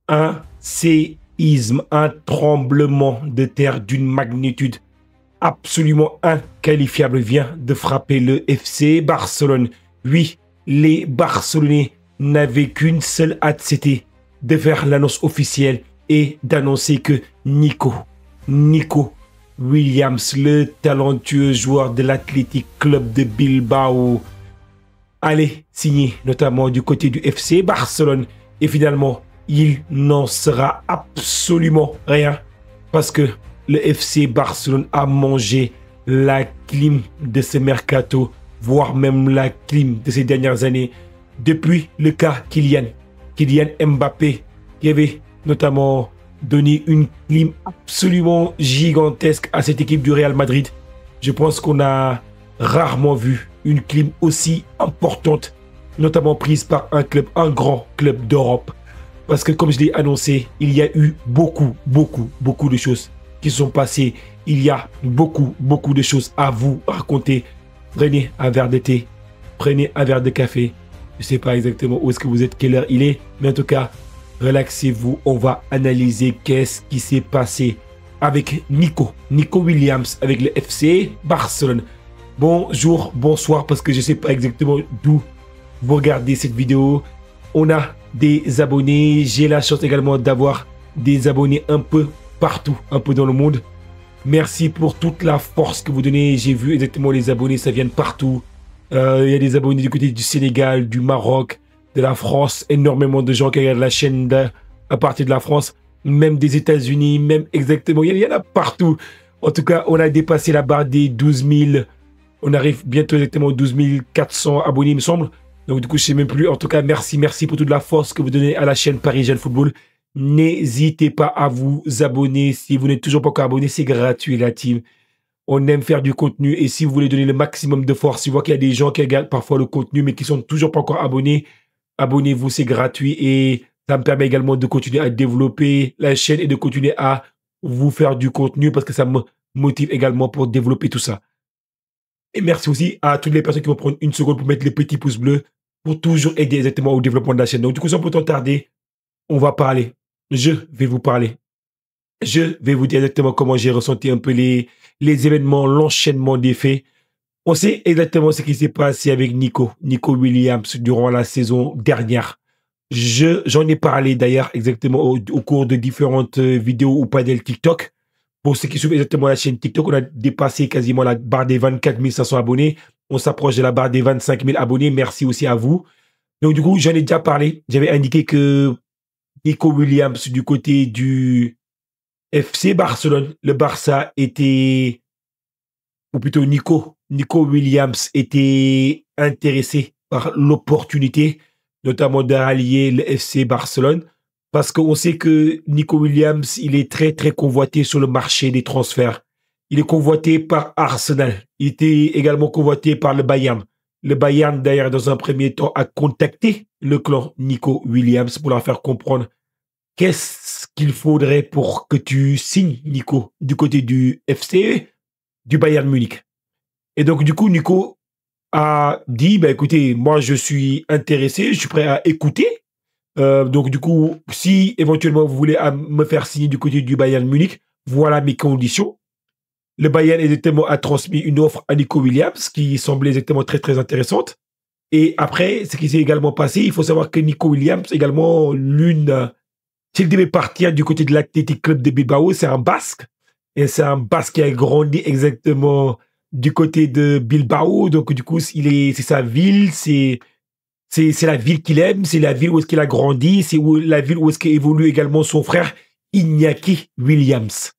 Un séisme, un tremblement de terre d'une magnitude absolument inqualifiable vient de frapper le FC Barcelone. Oui, les Barcelonais n'avaient qu'une seule hâte, c'était de faire l'annonce officielle et d'annoncer que Nico Williams, le talentueux joueur de l'Athletic Club de Bilbao, allait signer notamment du côté du FC Barcelone. Et finalement, il n'en sera absolument rien parce que le FC Barcelone a mangé la clim de ce mercato, voire même la clim de ces dernières années, depuis le cas Kylian Mbappé, qui avait notamment donné une clim absolument gigantesque à cette équipe du Real Madrid. Je pense qu'on a rarement vu une clim aussi importante, notamment prise par un grand club d'Europe. Parce que comme je l'ai annoncé, il y a eu beaucoup de choses qui sont passées. Il y a beaucoup de choses à vous raconter. Prenez un verre de thé, prenez un verre de café. Je ne sais pas exactement où est-ce que vous êtes, quelle heure il est, mais en tout cas, relaxez-vous. On va analyser qu'est-ce qui s'est passé avec Nico Williams, avec le FC Barcelone. Bonjour, bonsoir, parce que je ne sais pas exactement d'où vous regardez cette vidéo. On a des abonnés. J'ai la chance également d'avoir des abonnés un peu partout, un peu dans le monde. Merci pour toute la force que vous donnez. J'ai vu exactement les abonnés, ça vient de partout. Il y a des abonnés du côté du Sénégal, du Maroc, de la France. Énormément de gens qui regardent la chaîne à partir de la France. Même des États-Unis, même exactement. Il y en a partout. En tout cas, on a dépassé la barre des 12 000. On arrive bientôt exactement aux 12 400 abonnés, il me semble. Donc du coup, je ne sais même plus. En tout cas, merci pour toute la force que vous donnez à la chaîne Paris Jeune Football. N'hésitez pas à vous abonner. Si vous n'êtes toujours pas encore abonné, c'est gratuit, la team. On aime faire du contenu. Et si vous voulez donner le maximum de force, si vous voyez qu'il y a des gens qui regardent parfois le contenu, mais qui sont toujours pas encore abonnés, abonnez-vous, c'est gratuit. Et ça me permet également de continuer à développer la chaîne et de continuer à vous faire du contenu parce que ça me motive également pour développer tout ça. Et merci aussi à toutes les personnes qui vont prendre une seconde pour mettre le petit pouce bleu pour toujours aider exactement au développement de la chaîne. Donc, du coup, sans pourtant tarder, on va parler. Je vais vous parler. Je vais vous dire exactement comment j'ai ressenti un peu les événements, l'enchaînement des faits. On sait exactement ce qui s'est passé avec Nico Williams durant la saison dernière. J'en ai parlé d'ailleurs exactement au cours de différentes vidéos ou panels TikTok. Pour ceux qui suivent exactement la chaîne TikTok, on a dépassé quasiment la barre des 24 500 abonnés. On s'approche de la barre des 25 000 abonnés. Merci aussi à vous. Donc, du coup, j'en ai déjà parlé. J'avais indiqué que Nico Williams, du côté du FC Barcelone, le Barça était, ou plutôt Nico Williams était intéressé par l'opportunité, notamment de rallier le FC Barcelone. Parce qu'on sait que Nico Williams, il est très convoité sur le marché des transferts. Il est convoité par Arsenal. Il était également convoité par le Bayern. Le Bayern, d'ailleurs, dans un premier temps, a contacté le clan Nico Williams pour leur faire comprendre qu'est-ce qu'il faudrait pour que tu signes, Nico, du côté du FC, du Bayern Munich. Et donc, du coup, Nico a dit, bah, écoutez, moi, je suis intéressé, je suis prêt à écouter. Donc, du coup, si éventuellement vous voulez me faire signer du côté du Bayern Munich, voilà mes conditions. Le Bayern exactement a transmis une offre à Nico Williams qui semblait exactement très intéressante. Et après, ce qui s'est également passé, il faut savoir que Nico Williams, également, s'il devait partir du côté de l'Athletic Club de Bilbao, c'est un Basque. Et c'est un Basque qui a grandi exactement du côté de Bilbao. Donc, du coup, c'est sa ville, c'est la ville qu'il aime, c'est la ville où est-ce qu'il a grandi, c'est la ville où est-ce qu'évolue également son frère Iñaki Williams.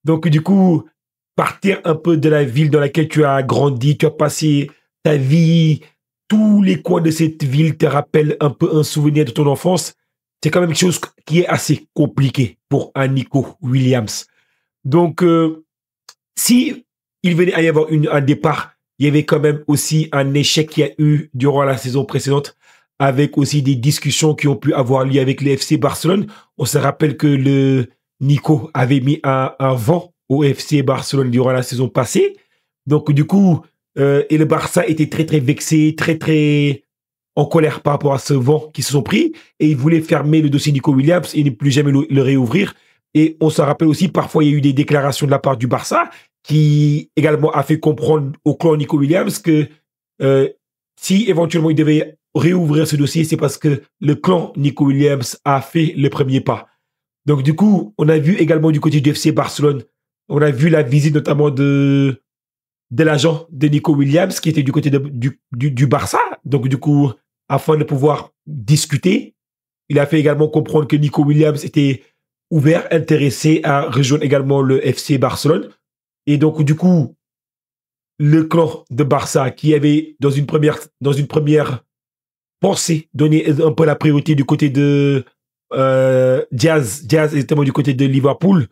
Donc, du coup, partir un peu de la ville dans laquelle tu as grandi, tu as passé ta vie, tous les coins de cette ville te rappellent un peu un souvenir de ton enfance. C'est quand même quelque chose qui est assez compliqué pour un Nico Williams. Donc, si il venait à y avoir un départ, il y avait quand même aussi un échec qu'il y a eu durant la saison précédente, avec aussi des discussions qui ont pu avoir lieu avec le FC Barcelone. On se rappelle que le Nico avait mis un vent au FC Barcelone durant la saison passée. Donc, du coup, et le Barça était très vexé, très en colère par rapport à ce vent qui se sont pris et ils voulaient fermer le dossier Nico Williams et ne plus jamais le réouvrir. Et on se rappelle aussi, parfois, il y a eu des déclarations de la part du Barça qui également a fait comprendre au clan Nico Williams que si éventuellement il devait réouvrir ce dossier, c'est parce que le clan Nico Williams a fait le premier pas. Donc du coup, on a vu également du côté du FC Barcelone, on a vu la visite notamment de l'agent de Nico Williams qui était du côté du Barça. Donc du coup, afin de pouvoir discuter, il a fait également comprendre que Nico Williams était ouvert, intéressé à rejoindre également le FC Barcelone. Et donc du coup, le clan de Barça qui avait dans une première pensée donné un peu la priorité du côté de Diaz exactement du côté de Liverpool.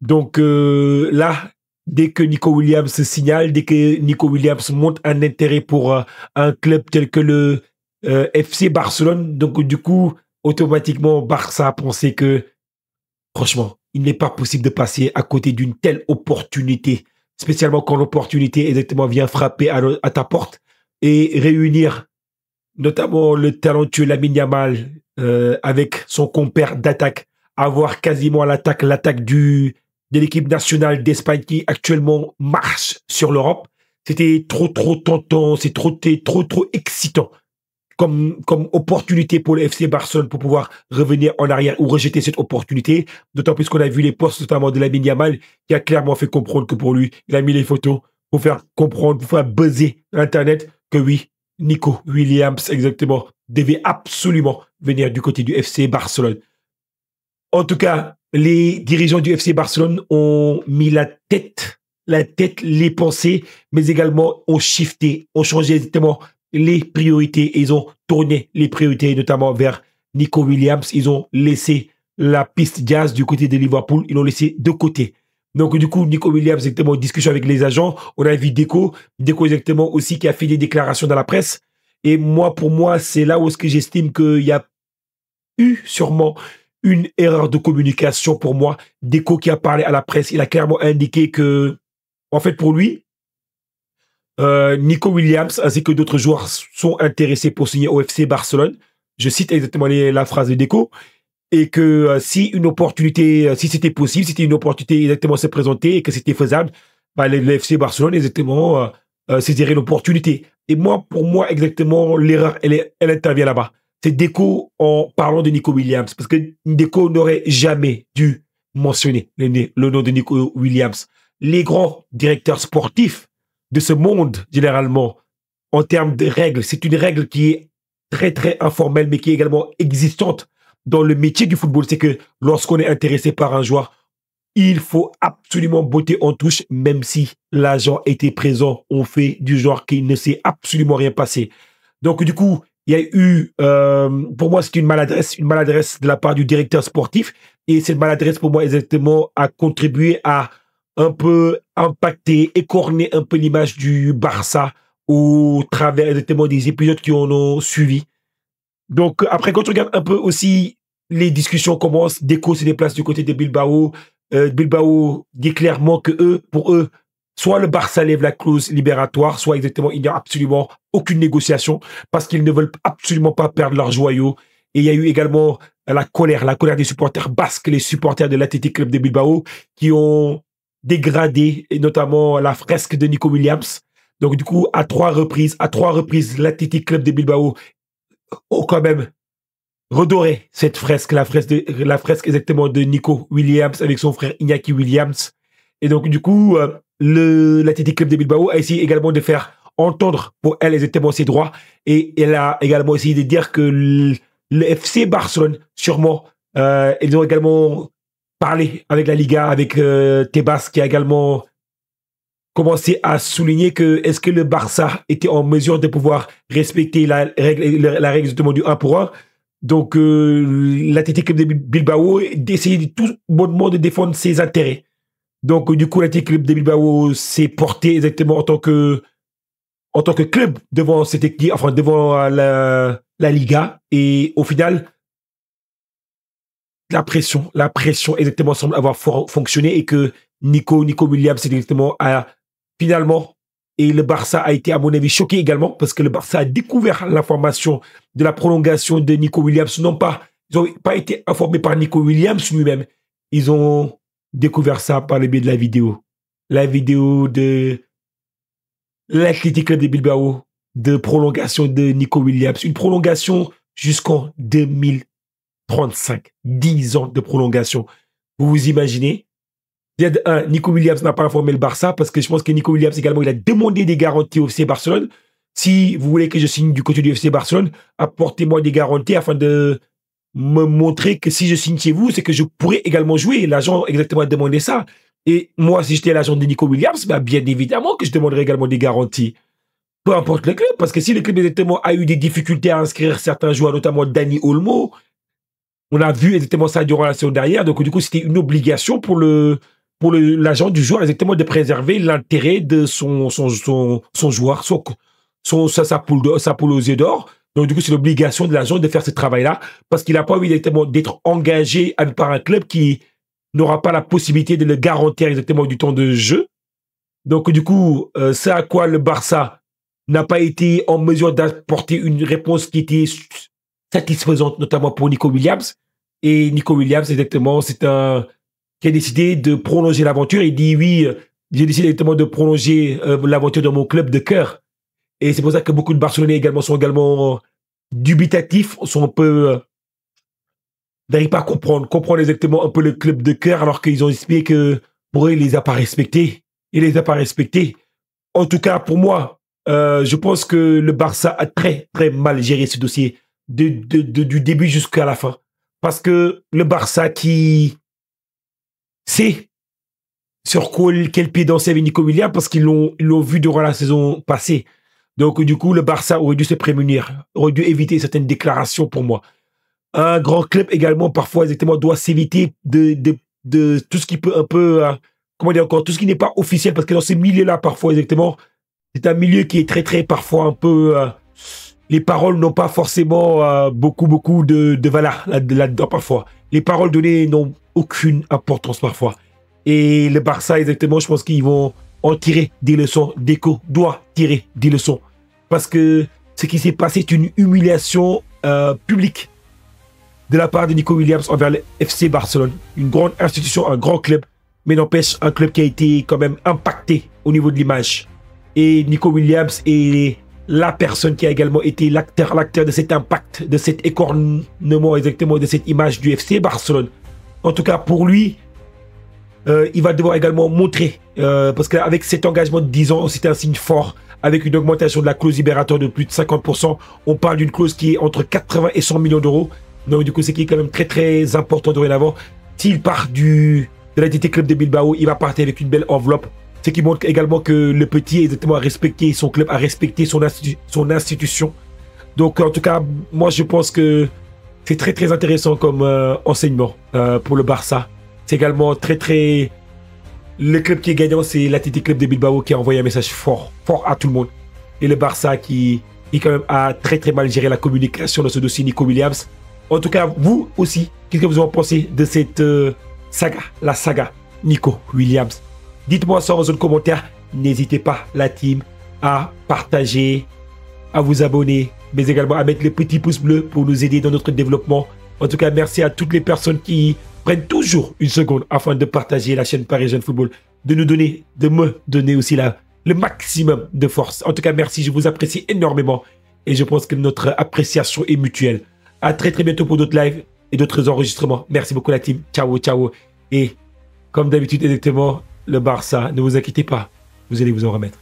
Donc là, dès que Nico Williams se signale, dès que Nico Williams montre un intérêt pour un club tel que le FC Barcelone, donc du coup, automatiquement, Barça a pensé que, franchement, il n'est pas possible de passer à côté d'une telle opportunité, spécialement quand l'opportunité exactement vient frapper à ta porte et réunir notamment le talentueux Lamine Yamal avec son compère d'attaque, avoir quasiment l'attaque de l'équipe nationale d'Espagne qui actuellement marche sur l'Europe. C'était trop tentant, c'est trop excitant comme opportunité pour le FC Barcelone pour pouvoir revenir en arrière ou rejeter cette opportunité. D'autant plus qu'on a vu les posts notamment de Lamine Yamal qui a clairement fait comprendre que pour lui, il a mis les photos pour faire comprendre, pour faire buzzer l'Internet que oui, Nico Williams, exactement, devait absolument venir du côté du FC Barcelone. En tout cas, les dirigeants du FC Barcelone ont mis la tête, les pensées, mais également ont shifté, ont changé exactement les priorités. Et ils ont tourné les priorités, notamment vers Nico Williams. Ils ont laissé la piste jazz du côté de Liverpool. Ils l'ont laissé de côté. Donc, du coup, Nico Williams, exactement, en discussion avec les agents. On a vu Deco exactement aussi, qui a fait des déclarations dans la presse. Et moi, pour moi, c'est là où j'estime qu'il y a eu sûrement une erreur de communication pour moi. Deco qui a parlé à la presse, il a clairement indiqué que, en fait, pour lui, Nico Williams ainsi que d'autres joueurs sont intéressés pour signer au FC Barcelone. Je cite exactement la phrase de Deco. Et que si une opportunité, si c'était possible, si c'était une opportunité exactement se présenter et que c'était faisable, bah, le FC Barcelone exactement saisirait l'opportunité. Et moi, pour moi, exactement, l'erreur, elle intervient là-bas. C'est Deco en parlant de Nico Williams. Parce que Deco n'aurait jamais dû mentionner le nom de Nico Williams. Les grands directeurs sportifs de ce monde, généralement, en termes de règles, c'est une règle qui est très informelle, mais qui est également existante dans le métier du football. C'est que lorsqu'on est intéressé par un joueur, il faut absolument botter en touche, même si l'agent était présent. On fait du genre qu'il ne s'est absolument rien passé. Donc, du coup, il y a eu, pour moi, c'est une maladresse de la part du directeur sportif. Et cette maladresse, pour moi, exactement, a contribué à un peu impacter, écorner un peu l'image du Barça au travers exactement des épisodes qui en ont suivi. Donc, après, quand tu regardes un peu aussi, les discussions commencent, Deco se déplace du côté de Bilbao. Bilbao dit clairement que pour eux, soit le Barça lève la clause libératoire, soit exactement, il n'y a absolument aucune négociation parce qu'ils ne veulent absolument pas perdre leur joyau. Et il y a eu également la colère des supporters basques, les supporters de l'Athletic Club de Bilbao, qui ont dégradé, et notamment la fresque de Nico Williams. Donc, du coup, à trois reprises, l'Athletic Club de Bilbao ont quand même redoré cette fresque, la fresque exactement de Nico Williams avec son frère Iñaki Williams. Et donc, du coup, l'Athletic Club de Bilbao a essayé également de faire entendre pour elle exactement ses droits. Et elle a également essayé de dire que le FC Barcelone, sûrement, ils ont également parlé avec la Liga, avec Tebas, qui a également commencé à souligner que est-ce que le Barça était en mesure de pouvoir respecter la règle justement du 1 pour 1. Donc, l'Athletic Club de Bilbao d'essayer tout bonnement de défendre ses intérêts. Donc, du coup, l'Athletic Club de Bilbao s'est porté exactement en tant que club devant cette équipe, enfin devant la Liga. Et au final, la pression exactement semble avoir fonctionné et que Nico Williams exactement a finalement Et le Barça a été, à mon avis, choqué également parce que le Barça a découvert l'information de la prolongation de Nico Williams. Non pas, ils n'ont pas été informés par Nico Williams lui-même. Ils ont découvert ça par le biais de la vidéo. La vidéo de l'Athletic Club de Bilbao de prolongation de Nico Williams. Une prolongation jusqu'en 2035. 10 ans de prolongation. Vous vous imaginez? Nico Williams n'a pas informé le Barça parce que je pense que Nico Williams également, il a demandé des garanties au FC Barcelone. Si vous voulez que je signe du côté du FC Barcelone, apportez-moi des garanties afin de me montrer que si je signe chez vous, c'est que je pourrais également jouer. L'agent exactement a demandé ça. Et moi, si j'étais l'agent de Nico Williams, bah bien évidemment que je demanderais également des garanties. Peu importe le club, parce que si le club exactement a eu des difficultés à inscrire certains joueurs, notamment Dani Olmo, on a vu exactement ça durant la saison dernière. Donc du coup, c'était une obligation pour l'agent du joueur exactement de préserver l'intérêt de son joueur, sa poule aux yeux d'or. Donc du coup, c'est l'obligation de l'agent de faire ce travail-là parce qu'il n'a pas envie exactement d'être engagé par un club qui n'aura pas la possibilité de le garantir exactement du temps de jeu. Donc du coup, c'est à quoi le Barça n'a pas été en mesure d'apporter une réponse qui était satisfaisante, notamment pour Nico Williams. Et Nico Williams, exactement, c'est un qui a décidé de prolonger l'aventure. Il dit oui, j'ai décidé exactement de prolonger l'aventure dans mon club de cœur. Et c'est pour ça que beaucoup de Barcelonais également sont également dubitatifs, sont un peu n'arrivent pas à comprendre exactement un peu le club de cœur alors qu'ils ont expliqué que pour eux, il les a pas respectés. Il les a pas respectés. En tout cas, pour moi, je pense que le Barça a très, très mal géré ce dossier du début jusqu'à la fin. Parce que le Barça qui sait sur quel pied danser avec Nico Williams parce qu'ils l'ont vu durant la saison passée. Donc, du coup, le Barça aurait dû se prémunir, aurait dû éviter certaines déclarations pour moi. Un grand club également, parfois, exactement, doit s'éviter de tout ce qui peut un peu, comment dire encore, tout ce qui n'est pas officiel, parce que dans ces milieux-là, parfois, exactement, c'est un milieu qui est très, très, parfois un peu, les paroles n'ont pas forcément beaucoup de valeur là-dedans, parfois. Les paroles données n'ont aucune importance, parfois. Et le Barça, exactement, je pense qu'ils vont en tirer des leçons. Deco doit tirer des leçons. Parce que ce qui s'est passé est une humiliation publique de la part de Nico Williams envers le FC Barcelone. Une grande institution, un grand club, mais n'empêche un club qui a été quand même impacté au niveau de l'image. Et Nico Williams est la personne qui a également été l'acteur de cet impact, de cet écornement exactement, de cette image du FC Barcelone. En tout cas, pour lui, il va devoir également montrer, parce qu'avec cet engagement de 10 ans, c'est un signe fort, avec une augmentation de la clause libératoire de plus de 50%, on parle d'une clause qui est entre 80 et 100 millions d'euros. Donc du coup, c'est qui est quand même très très important dorénavant. S'il part de l'Athletic Club de Bilbao, il va partir avec une belle enveloppe. Ce qui montre également que le petit exactement a respecté son club, a respecté son institution. Donc en tout cas, moi je pense que c'est très très intéressant comme enseignement pour le Barça. C'est également très très... Le club qui est gagnant, c'est l'Athletic Club de Bilbao qui a envoyé un message fort à tout le monde. Et le Barça qui quand même a très très mal géré la communication dans ce dossier Nico Williams. En tout cas, vous aussi, qu'est-ce que vous en pensez de cette saga, la saga Nico Williams? Dites-moi ça en zone commentaire. N'hésitez pas, la team, à partager, à vous abonner, mais également à mettre le petit pouce bleu pour nous aider dans notre développement. En tout cas, merci à toutes les personnes qui prennent toujours une seconde afin de partager la chaîne Paris Jeune Football, de me donner aussi le maximum de force. En tout cas, merci, je vous apprécie énormément et je pense que notre appréciation est mutuelle. À très très bientôt pour d'autres lives et d'autres enregistrements. Merci beaucoup la team. Ciao, ciao. Et comme d'habitude, exactement, le Barça, ne vous inquiétez pas, vous allez vous en remettre.